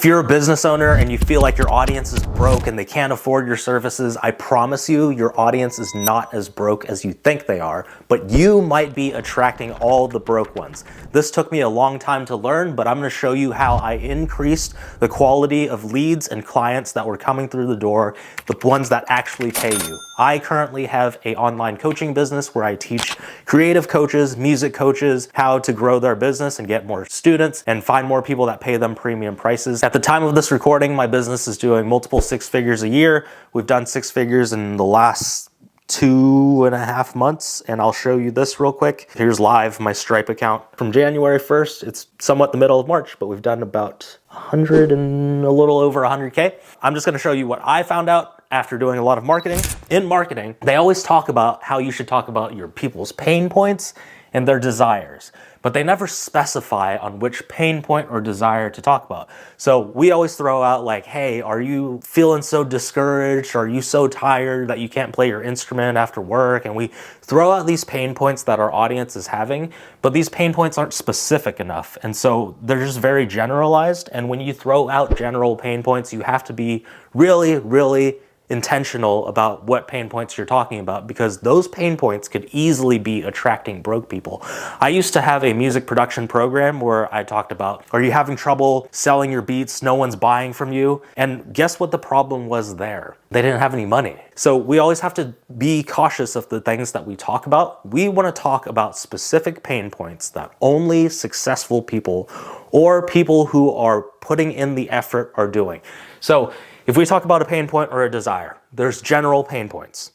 If you're a business owner and you feel like your audience is broke and they can't afford your services, I promise you, your audience is not as broke as you think they are, but you might be attracting all the broke ones. This took me a long time to learn, but I'm going to show you how I increased the quality of leads and clients that were coming through the door, the ones that actually pay you. I currently have an online coaching business where I teach creative coaches, music coaches, how to grow their business and get more students and find more people that pay them premium prices. At the time of this recording, my business is doing multiple six figures a year. We've done six figures in the last 2.5 months, and I'll show you this real quick. Here's live my Stripe account from January 1st. It's somewhat the middle of March, but we've done about 100 and a little over 100K. I'm just gonna show you what I found out after doing a lot of marketing. In marketing, they always talk about how you should talk about your people's pain points and their desires, but they never specify on which pain point or desire to talk about. So we always throw out like, hey, are you feeling so discouraged? Are you so tired that you can't play your instrument after work? And we throw out these pain points that our audience is having, but these pain points aren't specific enough. And so they're just very generalized. And when you throw out general pain points, you have to be really, really intentional about what pain points you're talking about, because those pain points could easily be attracting broke people. I used to have a music production program where I talked about, are you having trouble selling your beats? No one's buying from you. And guess what the problem was there? They didn't have any money. So we always have to be cautious of the things that we talk about. We want to talk about specific pain points that only successful people or people who are putting in the effort are doing. So if we talk about a pain point or a desire, there's general pain points.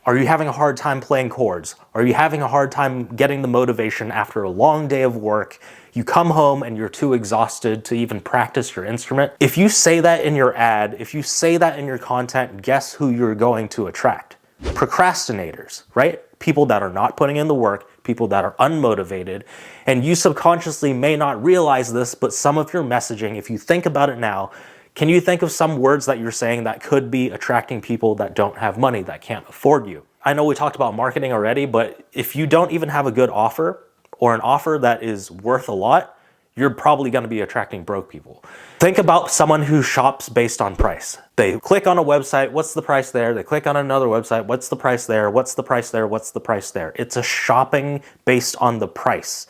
Are you having a hard time playing chords? Are you having a hard time getting the motivation after a long day of work? You come home and you're too exhausted to even practice your instrument. If you say that in your ad, if you say that in your content, guess who you're going to attract? Procrastinators, right? People that are not putting in the work, people that are unmotivated, and you subconsciously may not realize this, but some of your messaging, if you think about it now, can you think of some words that you're saying that could be attracting people that don't have money, that can't afford you? I know we talked about marketing already, but if you don't even have a good offer or an offer that is worth a lot, you're probably going to be attracting broke people. Think about someone who shops based on price. They click on a website, what's the price there? They click on another website, what's the price there? What's the price there? What's the price there? It's a shopping based on the price.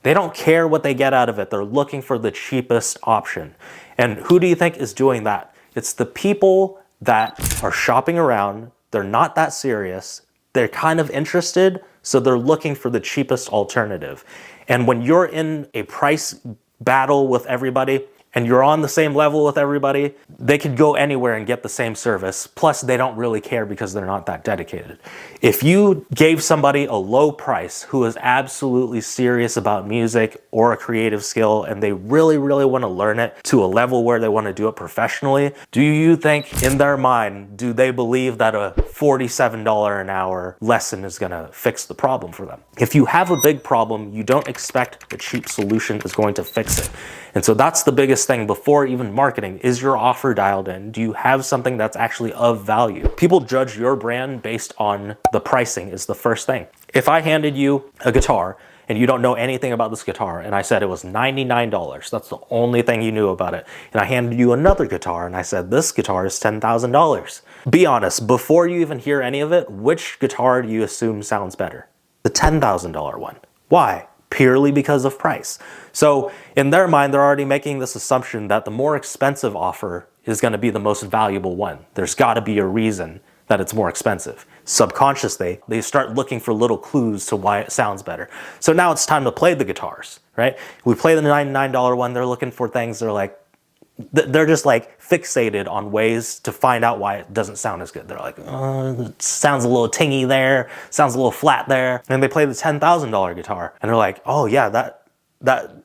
They don't care what they get out of it. They're looking for the cheapest option. And who do you think is doing that? It's the people that are shopping around. They're not that serious. They're kind of interested, so they're looking for the cheapest alternative. And when you're in a price battle with everybody, and you're on the same level with everybody, they could go anywhere and get the same service. Plus, they don't really care because they're not that dedicated. If you gave somebody a low price who is absolutely serious about music or a creative skill, and they really, really want to learn it to a level where they want to do it professionally, do you think in their mind, do they believe that a $47 an hour lesson is going to fix the problem for them? If you have a big problem, you don't expect a cheap solution is going to fix it. And so that's the biggest thing before even marketing. Is your offer dialed in? Do you have something that's actually of value? People judge your brand based on the pricing is the first thing. If I handed you a guitar and you don't know anything about this guitar, and I said it was $99, that's the only thing you knew about it, and I handed you another guitar and I said this guitar is $10,000. Be honest, before you even hear any of it, which guitar do you assume sounds better? The $10,000 one. Why? Purely because of price. So in their mind, they're already making this assumption that the more expensive offer is going to be the most valuable one. There's got to be a reason that it's more expensive. Subconsciously, they start looking for little clues to why it sounds better. So now it's time to play the guitars, right? We play the $99 one. They're looking for things. They're just like fixated on ways to find out why it doesn't sound as good. They're like, oh, it sounds a little tingy there, sounds a little flat there. And they play the $10,000 guitar and they're like, oh yeah, that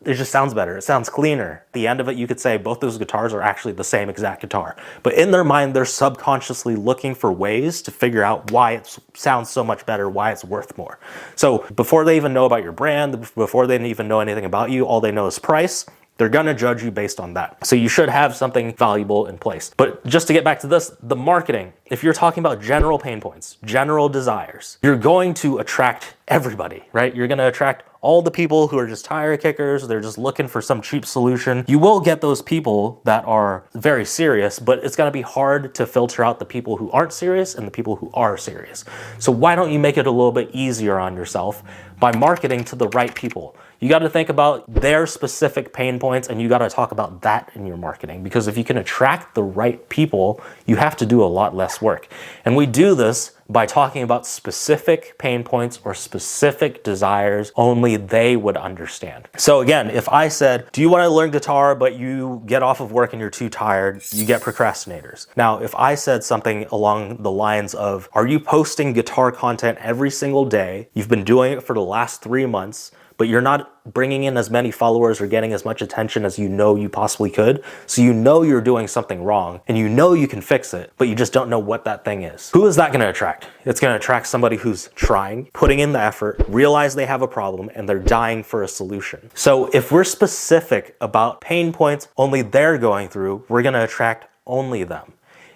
it just sounds better. It sounds cleaner. At the end of it, you could say both those guitars are actually the same exact guitar. But in their mind, they're subconsciously looking for ways to figure out why it sounds so much better, why it's worth more. So before they even know about your brand, before they even know anything about you, all they know is price. They're going to judge you based on that. So you should have something valuable in place. But just to get back to this, the marketing, if you're talking about general pain points, general desires, you're going to attract everybody, right? You're going to attract all the people who are just tire kickers, they're just looking for some cheap solution. You will get those people that are very serious, but it's gonna be hard to filter out the people who aren't serious and the people who are serious. So why don't you make it a little bit easier on yourself by marketing to the right people? You got to think about their specific pain points, and you got to talk about that in your marketing, because if you can attract the right people, you have to do a lot less work. And we do this by talking about specific pain points or specific desires only they would understand. So again, if I said, do you want to learn guitar, but you get off of work and you're too tired, you get procrastinators. Now, if I said something along the lines of, are you posting guitar content every single day? You've been doing it for the last 3 months, but you're not bringing in as many followers or getting as much attention as you know you possibly could. So you know you're doing something wrong and you know you can fix it, but you just don't know what that thing is. Who is that going to attract? It's going to attract somebody who's trying, putting in the effort, realize they have a problem, and they're dying for a solution. So if we're specific about pain points only they're going through, we're going to attract only them.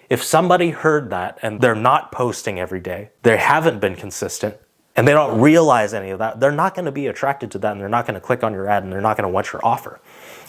If somebody heard that and they're not posting every day, they haven't been consistent, and they don't realize any of that, they're not going to be attracted to that, and they're not going to click on your ad, and they're not going to want your offer.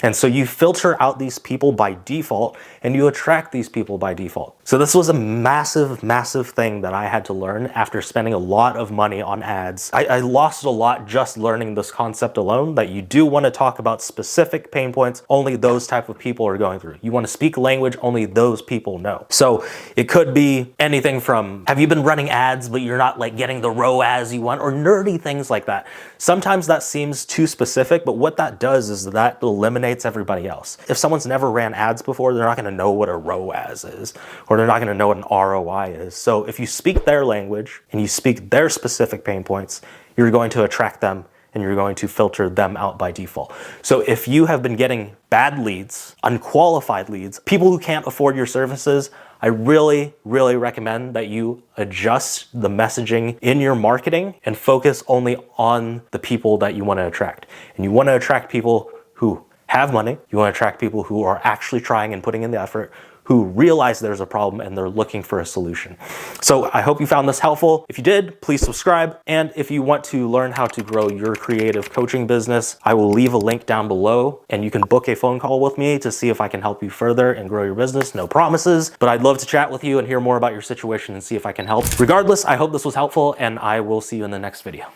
And so you filter out these people by default, and you attract these people by default. So this was a massive, massive thing that I had to learn after spending a lot of money on ads. I lost a lot just learning this concept alone, that you do want to talk about specific pain points only those type of people are going through. You want to speak language only those people know. So it could be anything from, have you been running ads but you're not like getting the ROAS you want, or nerdy things like that. Sometimes that seems too specific, but what that does is that eliminates everybody else. If someone's never ran ads before, they're not going to know what a ROAS is, or they're not going to know what an ROI is. So if you speak their language and you speak their specific pain points, you're going to attract them and you're going to filter them out by default. So if you have been getting bad leads, unqualified leads, people who can't afford your services, I really, really recommend that you adjust the messaging in your marketing and focus only on the people that you want to attract. And you want to attract people who have money. You want to attract people who are actually trying and putting in the effort, who realize there's a problem and they're looking for a solution. So I hope you found this helpful. If you did, please subscribe. And if you want to learn how to grow your creative coaching business, I will leave a link down below and you can book a phone call with me to see if I can help you further and grow your business. No promises, but I'd love to chat with you and hear more about your situation and see if I can help. Regardless, I hope this was helpful and I will see you in the next video.